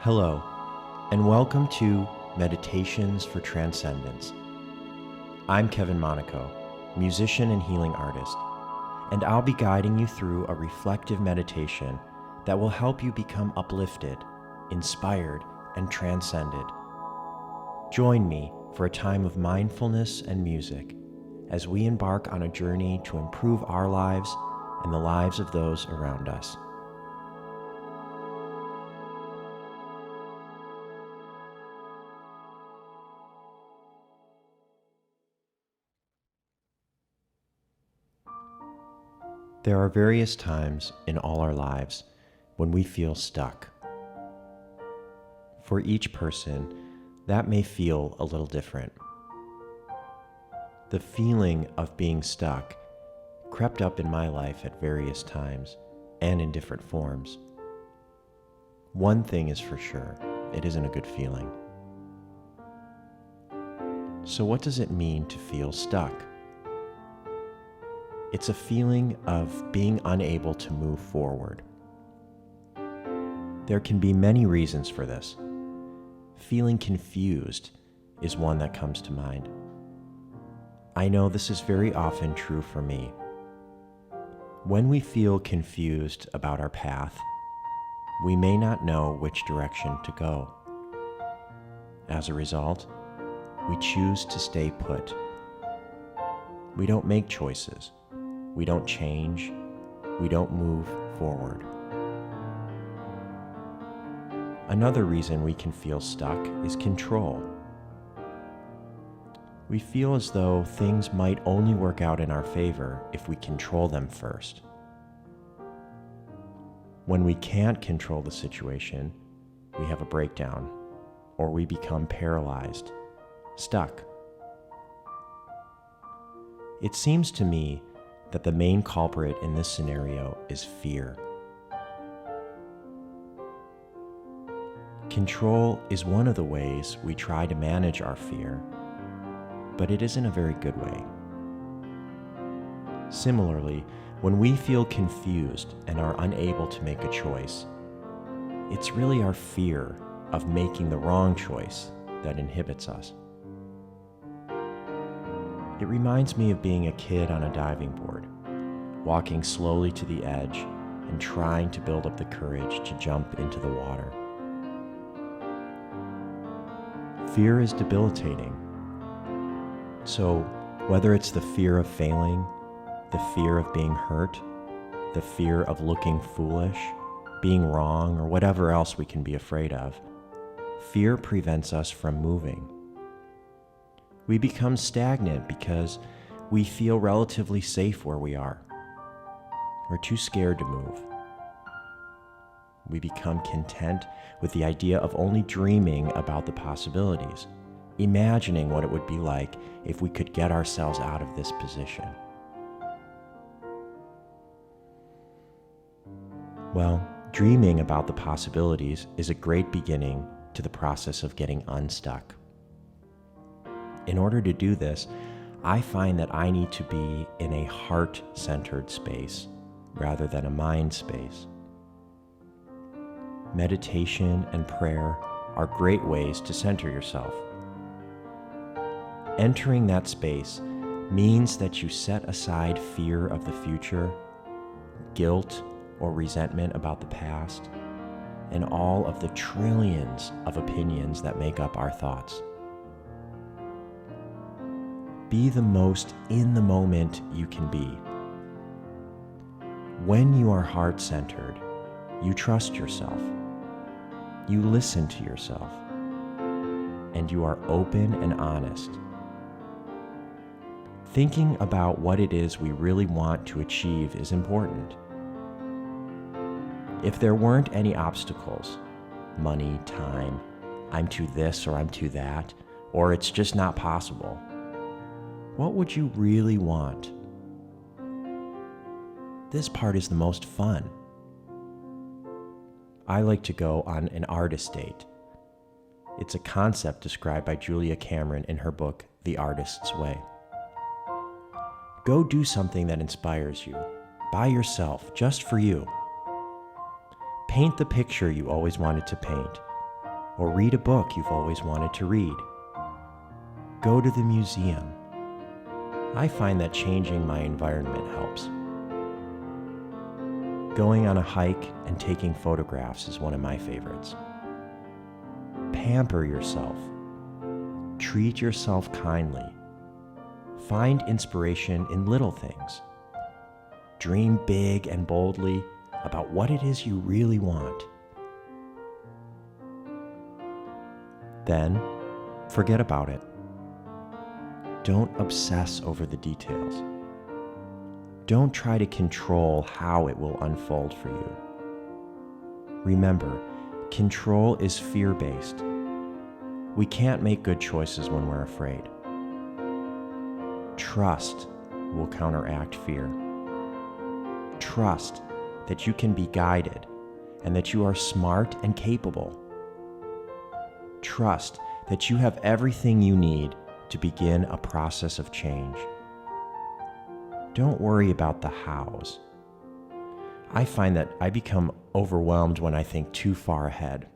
Hello, and welcome to Meditations for Transcendence. I'm Kevin Monaco, musician and healing artist, and I'll be guiding you through a reflective meditation that will help you become uplifted, inspired, and transcended. Join me for a time of mindfulness and music as we embark on a journey to improve our lives and the lives of those around us. There are various times in all our lives when we feel stuck. For each person, that may feel a little different. The feeling of being stuck crept up in my life at various times and in different forms. One thing is for sure, it isn't a good feeling. So what does it mean to feel stuck? It's a feeling of being unable to move forward. There can be many reasons for this. Feeling confused is one that comes to mind. I know this is very often true for me. When we feel confused about our path, we may not know which direction to go. As a result, we choose to stay put. We don't make choices. We don't change. We don't move forward. Another reason we can feel stuck is control. We feel as though things might only work out in our favor if we control them first. When we can't control the situation, we have a breakdown, or we become paralyzed, stuck. It seems to me that the main culprit in this scenario is fear. Control is one of the ways we try to manage our fear, but it isn't a very good way. Similarly, when we feel confused and are unable to make a choice, it's really our fear of making the wrong choice that inhibits us. It reminds me of being a kid on a diving board, walking slowly to the edge and trying to build up the courage to jump into the water. Fear is debilitating. So, whether it's the fear of failing, the fear of being hurt, the fear of looking foolish, being wrong, or whatever else we can be afraid of, fear prevents us from moving. We become stagnant because we feel relatively safe where we are. We're too scared to move. We become content with the idea of only dreaming about the possibilities, imagining what it would be like if we could get ourselves out of this position. Well, dreaming about the possibilities is a great beginning to the process of getting unstuck. In order to do this, I find that I need to be in a heart-centered space rather than a mind space. Meditation and prayer are great ways to center yourself. Entering that space means that you set aside fear of the future, guilt or resentment about the past, and all of the trillions of opinions that make up our thoughts. Be the most in the moment you can be. When you are heart-centered, you trust yourself, you listen to yourself, and you are open and honest. Thinking about what it is we really want to achieve is important. If there weren't any obstacles, money, time, I'm too this or I'm too that, or it's just not possible, what would you really want? This part is the most fun. I like to go on an artist date. It's a concept described by Julia Cameron in her book, The Artist's Way. Go do something that inspires you, by yourself, just for you. Paint the picture you always wanted to paint, or read a book you've always wanted to read. Go to the museum. I find that changing my environment helps. Going on a hike and taking photographs is one of my favorites. Pamper yourself. Treat yourself kindly. Find inspiration in little things. Dream big and boldly about what it is you really want. Then, forget about it. Don't obsess over the details. Don't try to control how it will unfold for you. Remember, control is fear-based. We can't make good choices when we're afraid. Trust will counteract fear. Trust that you can be guided and that you are smart and capable. Trust that you have everything you need to begin a process of change. Don't worry about the hows. I find that I become overwhelmed when I think too far ahead.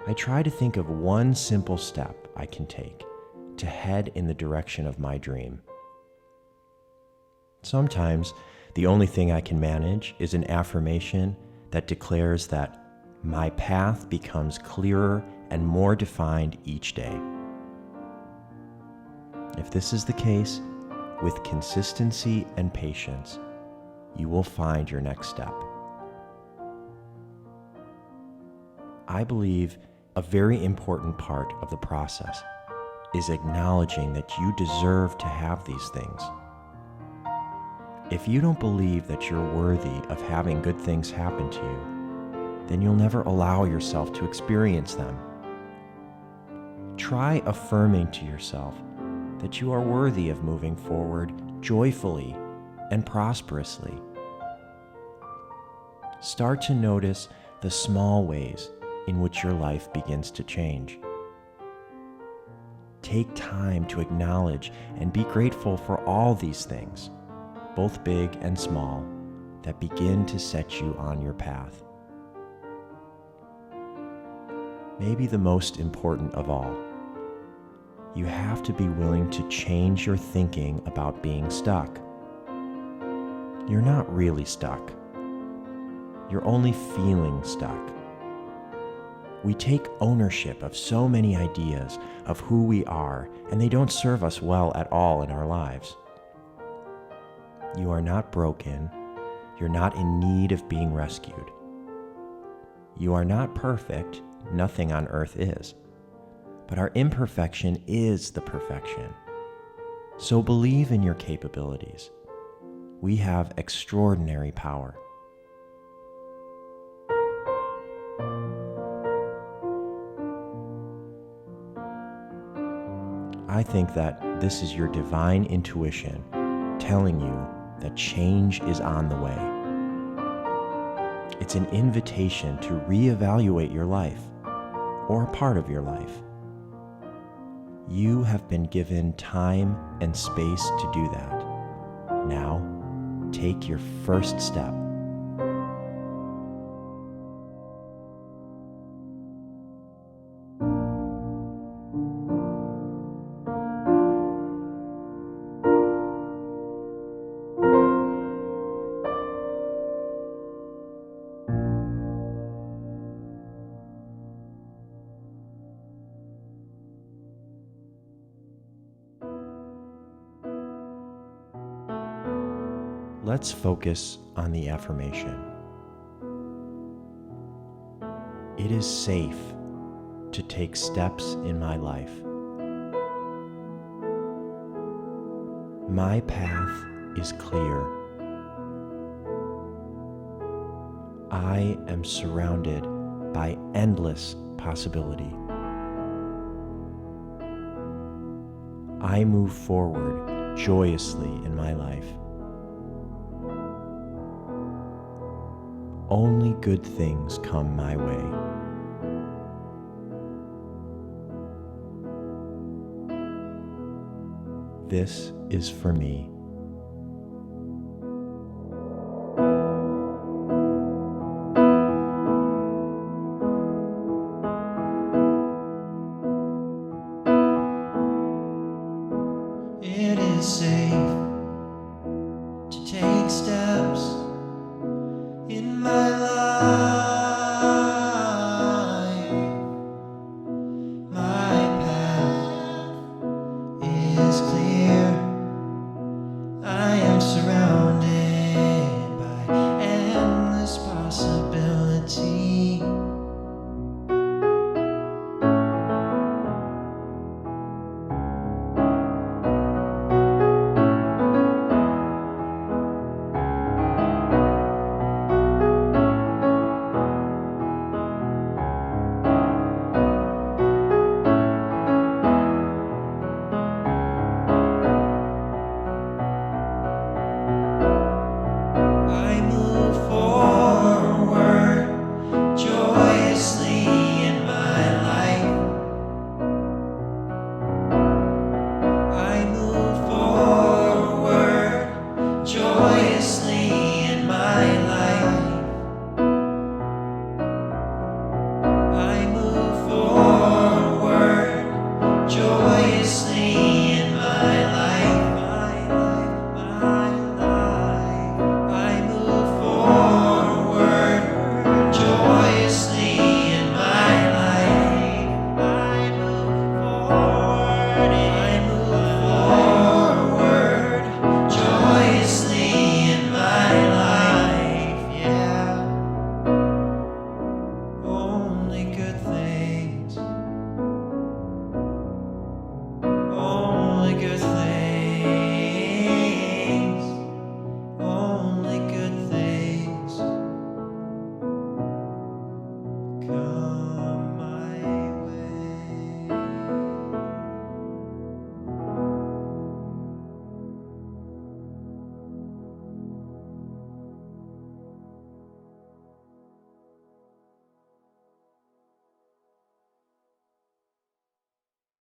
I try to think of one simple step I can take to head in the direction of my dream. Sometimes the only thing I can manage is an affirmation that declares that my path becomes clearer and more defined each day. If this is the case, with consistency and patience, you will find your next step. I believe a very important part of the process is acknowledging that you deserve to have these things. If you don't believe that you're worthy of having good things happen to you, then you'll never allow yourself to experience them. Try affirming to yourself that you are worthy of moving forward joyfully and prosperously. Start to notice the small ways in which your life begins to change. Take time to acknowledge and be grateful for all these things, both big and small, that begin to set you on your path. Maybe the most important of all, you have to be willing to change your thinking about being stuck. You're not really stuck. You're only feeling stuck. We take ownership of so many ideas of who we are, and they don't serve us well at all in our lives. You are not broken. You're not in need of being rescued. You are not perfect. Nothing on earth is. But our imperfection is the perfection. So believe in your capabilities. We have extraordinary power. I think that this is your divine intuition telling you that change is on the way. It's an invitation to reevaluate your life, or a part of your life. You have been given time and space to do that. Now, take your first step. Let's focus on the affirmation. It is safe to take steps in my life. My path is clear. I am surrounded by endless possibility. I move forward joyously in my life. Only good things come my way. This is for me.